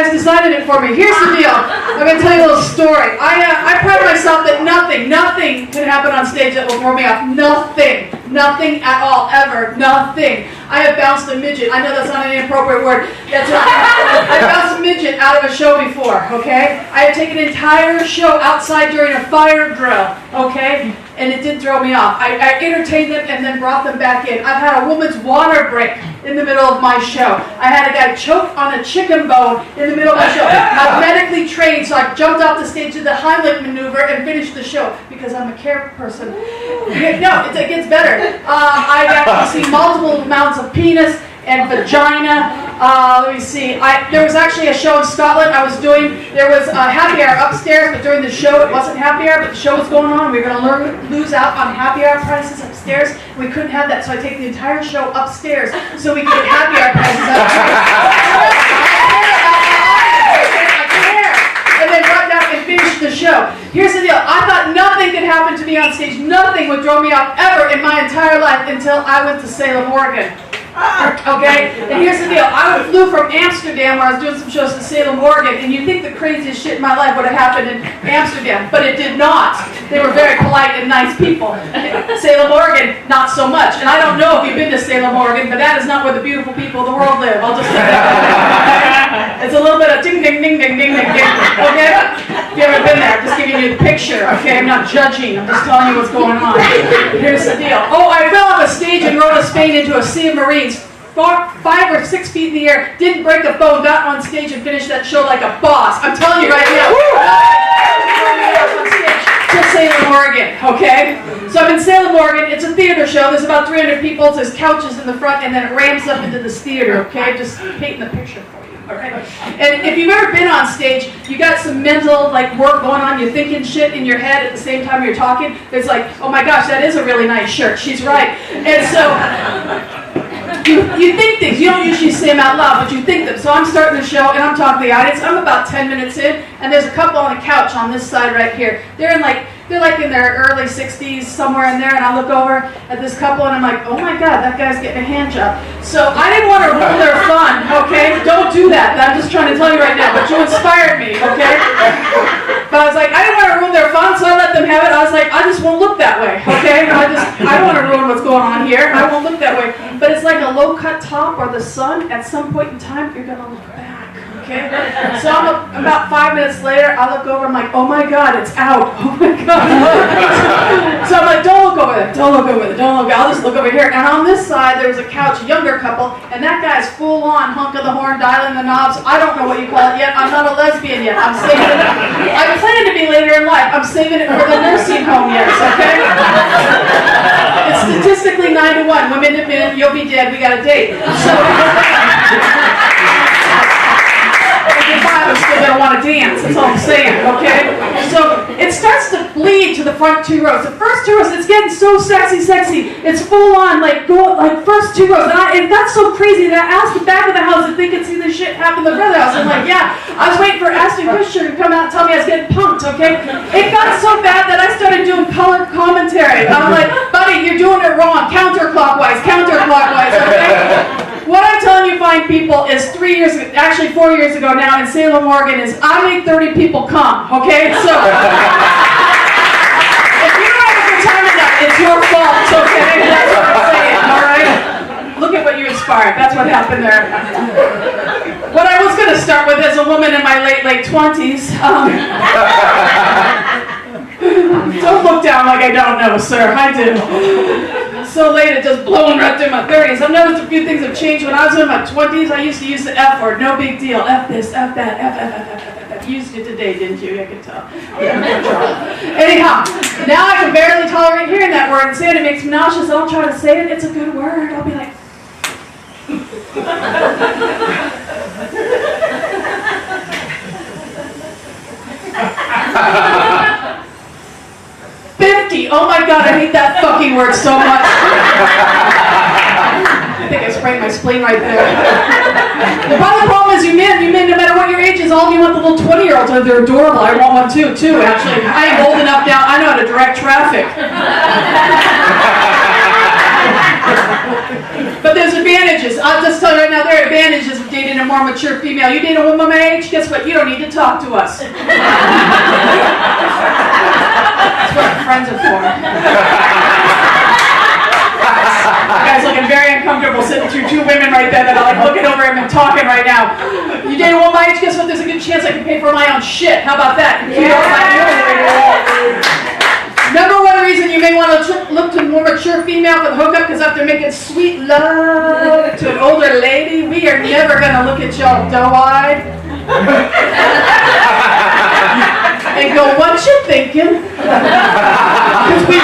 guys decided it for me. Here's the deal. I'm going to tell you a little story. I pride myself that nothing can happen on stage that will throw me off. Nothing at all, ever. Nothing. I have bounced a midget. I know that's not an inappropriate word. I bounced a midget out of a show before, okay? I have taken an entire show outside during a fire drill, okay? And it did throw me off. I entertained them and then brought them back in. I've had a woman's water break in the middle of my show. I had a guy choke on a chicken bone in the middle of my show. I'm medically trained, so I jumped off the stage to the Heimlich maneuver and finished the show because I'm a care person. No, it gets better. I got to see multiple amounts of penis and vagina. Let me see. There was actually a show in Scotland I was doing. There was a happy hour upstairs, but during the show it wasn't happy hour, but the show was going on. We were going to lose out on happy hour prices upstairs. We couldn't have that, so I take the entire show upstairs so we could get happy hour prices upstairs. And then brought down and finished the show. Here's the deal. I thought nothing could happen to me on stage. Nothing would throw me off ever in my entire life until I went to Salem, Oregon. Okay? And here's the deal. I flew from Amsterdam, where I was doing some shows in Salem, Oregon, and you'd think the craziest shit in my life would have happened in Amsterdam, but it did not. They were very polite and nice people. Salem, Oregon, not so much. And I don't know if you've been to Salem, Oregon, but that is not where the beautiful people of the world live. I'll just say that. It's a little bit of ding, ding, ding, ding, ding, ding, ding. Okay? If you ever been there, I'm just giving you the picture. Okay? I'm not judging. I'm just telling you what's going on. Here's the deal. Oh, I fell off a stage in Rota, Spain into a sea of Marines. 5 or 6 feet in the air, didn't break a bone, got on stage and finished that show like a boss. I'm telling you right now. On stage to Salem, Oregon, okay? So I'm in Salem, Oregon. It's a theater show. There's about 300 people. There's couches in the front, and then it ramps up into this theater, okay? Just painting the picture for you. Alright? And if you've ever been on stage, you got some mental work going on, you're thinking shit in your head at the same time you're talking. It's like, oh my gosh, that is a really nice shirt. She's right. And so you think things. You don't usually say them out loud, but you think them. So I'm starting the show, and I'm talking to the audience. I'm about 10 minutes in, and there's a couple on the couch on this side right here. They're in their early 60s, somewhere in there, and I look over at this couple, and I'm like, oh my God, that guy's getting a hand job. So I didn't want to ruin their fun, okay? Don't do that. I'm just trying to tell you right now, but you inspired me, okay? But I was like, I didn't want to ruin their fun, so I let them have it. I was like, I just won't look that way, okay? I don't want to ruin what's going on here. I won't look that way. But it's like a low-cut top or the sun. At some point in time, you're going to look back. Okay? So about 5 minutes later, I look over, I'm like, oh my God, it's out. Oh my God. So I'm like, don't look over there, don't look over there, don't look, I'll just look over here. And on this side, there was a couch, a younger couple, and that guy's full on hunk of the horn, dialing the knobs. I don't know what you call it yet. I'm not a lesbian yet. I'm saving it. I plan to be later in life. I'm saving it for the nursing home years, okay? It's statistically 9 to 1. Women to men, you'll be dead, we got a date. So I'm still going to want to dance, that's all I'm saying, okay? So it starts to bleed to the front 2 rows. The first 2 rows, it's getting so sexy. It's full on, first 2 rows. And that's so crazy that I asked the back of the house if they could see this shit happen in the front of the house. I'm like, yeah. I was waiting for Ashton Kutcher to come out and tell me I was getting punked, okay? It got so bad that I started doing color commentary. I'm like, buddy, you're doing it wrong. Counterclockwise, okay? What I'm telling you fine people is 4 years ago now in Salem, Oregon is I made 30 people come, okay? So if you don't have a good time tonight, it's your fault, okay? That's what I'm saying, all right? Look at what you inspired. That's what happened there. What I was going to start with is a woman in my late 20s. Don't look down like I don't know, sir. I do. So late, it just blowing right through my 30s. I've noticed a few things have changed. When I was in my 20s, I used to use the F word. No big deal. F this, F that, F. You used it today, didn't you? I can tell. Yeah. Anyhow, now I can barely tolerate hearing that word and saying it makes me nauseous. I don't try to say it. It's a good word. I'll be like... 50. Oh my God, I hate that fucking word so much. I think I sprained my spleen right there. The problem is you men, no matter what your age is, all of you want the little 20-year-olds. They're adorable. I want one too, actually. I am old enough now, I know how to direct traffic. But there's advantages. I'll just tell you right now, there are advantages of dating a more mature female. You date a woman my age, guess what? You don't need to talk to us. That's what friends are for. You guys looking very uncomfortable sitting through two women right there that are like looking over him and talking right now. You date a woman my age, guess what? There's a good chance I can pay for my own shit. How about that? Number one reason you may want to look to a more mature female for the hookup, because after making sweet love to an older lady, we are never going to look at y'all doe-eyed and go, what you thinking? Because we